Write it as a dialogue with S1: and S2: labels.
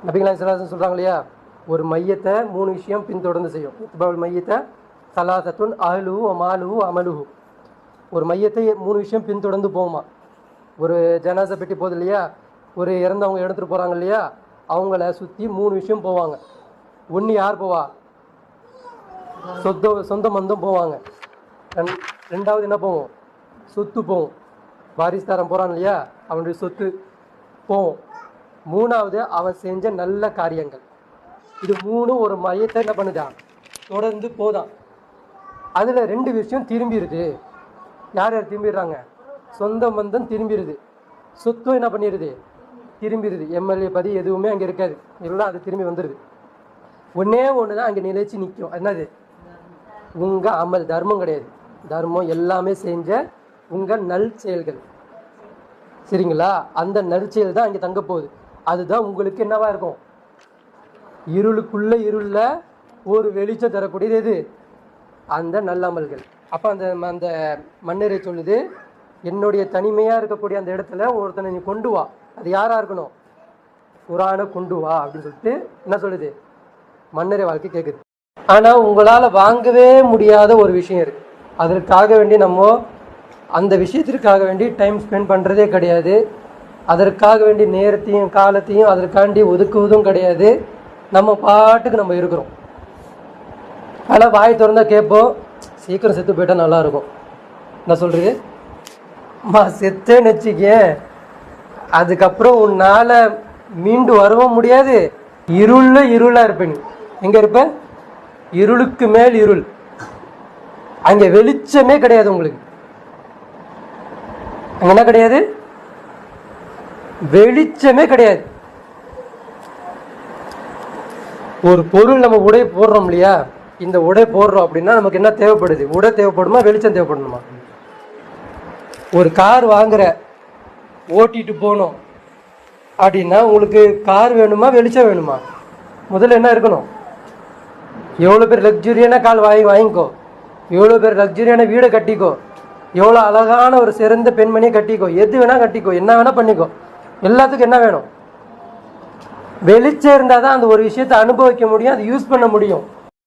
S1: நபிகள் ஸல்லல்லாஹு சொல்கிறாங்க இல்லையா, ஒரு மையத்தை 3 விஷயம் பின்தொடர்ந்து செய்யும். இத்பாவுல் மையத்தை சலாசத்துன் அஹ்லுஹு வ மாலுஹு அமலுஹு. ஒரு மையத்தை 3 விஷயம் பின்தொடர்ந்து போகுமா. ஒரு ஜனாசா பெட்டி போகுது இல்லையா, ஒரு இறந்தவங்க எடுத்துகிட்டு போகிறாங்க இல்லையா, அவங்கள சுற்றி 3 விஷயம் போவாங்க. ஒன்று யார் போவா? சொந்த மந்தம் போவாங்க. ரெண்டாவது என்ன போவோம்? சொத்து போவோம். வாரிசுதாரன் போகிறான் இல்லையா, அவனுடைய சொத்து போவோம். மூணாவது அவன் செஞ்ச நல்ல காரியங்கள். இது 3 ஒரு மையத்தை என்ன பண்ணுதான், தொடர்ந்து போதான். அதில் 2 விஷயம் திரும்பிடுது. யார் யார் திரும்பிடுறாங்க? சொந்த பந்தம் திரும்பிடுது, சொத்தும் என்ன பண்ணிடுது, திரும்பிடுது. எம்எல்ஏ பதி எதுவுமே அங்கே இருக்காது, எல்லாம் அது திரும்பி வந்துடுது. ஒன்றே ஒன்று தான் அங்கே நிலைச்சு நிற்கும். என்னது? உங்கள் அமல். தர்மம் கிடையாது. தர்மம் எல்லாமே செஞ்ச உங்கள் நல் செயல்கள். சரிங்களா? அந்த நற்செயல் தான் அங்கே தங்க போகுது. அதுதான் உங்களுக்கு என்னவா இருக்கும்? இருளுக்குள்ள இருளில் ஒரு வெளிச்சம் தரக்கூடியது எது? அந்த நல்லமல்கள். அப்போ அந்த அந்த மன்னரை சொல்லுது, என்னுடைய தனிமையாக இருக்கக்கூடிய அந்த இடத்துல ஒருத்தனை நீ கொண்டு வா. அது யாராக இருக்கணும்? குரானை கொண்டு வா அப்படின்னு சொல்லிட்டு என்ன சொல்லுது? மன்னரை வாழ்க்கை கேட்குது. ஆனால் உங்களால் வாங்கவே முடியாத ஒரு விஷயம் இருக்குது. அதற்காக வேண்டி நம்ம அந்த விஷயத்திற்காக வேண்டி டைம் ஸ்பெண்ட் பண்ணுறதே கிடையாது. அதற்காக வேண்டி நேரத்தையும் காலத்தையும் அதற்காண்டி ஒதுக்குவதும் கிடையாது. நம்ம பாட்டுக்கு நம்ம இருக்கிறோம். ஆனால் வாய் திறந்தா கேட்போம், சீக்கிரம் செத்து போயிட்டா நல்லாயிருக்கும். என்ன சொல்கிறது? செத்தேன்னு வச்சுக்கேன், அதுக்கப்புறம் உன்னால் மீண்டு வரவும் முடியாது. இருளாக இருப்ப. நீ எங்கே இருப்ப? இருளுக்கு மேல் இருள். அங்கே வெளிச்சமே கிடையாது உங்களுக்கு. அங்கே என்ன கிடையாது? வெளிச்சமே கிடையாது. ஒரு பொருள் நம்ம உடை போடுறோம் இல்லையா, இந்த உடை போடுறோம் அப்படின்னா நமக்கு என்ன தேவைப்படுது? உடை தேவைப்படுமா, வெளிச்சம் தேவைப்படணுமா? ஒரு கார் வாங்குற, ஓட்டிட்டு போகணும் அப்படின்னா உங்களுக்கு கார் வேணுமா, வெளிச்சம் வேணுமா? முதல்ல என்ன இருக்கணும்? எவ்வளோ பேர் லக்ஸுரியான கார் வாங்கிக்கோ, எவ்வளோ பேர் லக்ஸுரியான வீடை கட்டிக்கோ, எவ்வளோ அழகான ஒரு சிறந்த பெண்மணியை கட்டிக்கோ, எது வேணால் கட்டிக்கோ, என்ன வேணால் பண்ணிக்கோ. எல்லாத்துக்கும் என்ன வேணும்? வெளிச்சம் இருந்தால் தான் அந்த ஒரு விஷயத்தை அனுபவிக்க முடியும், அது யூஸ் பண்ண முடியும்.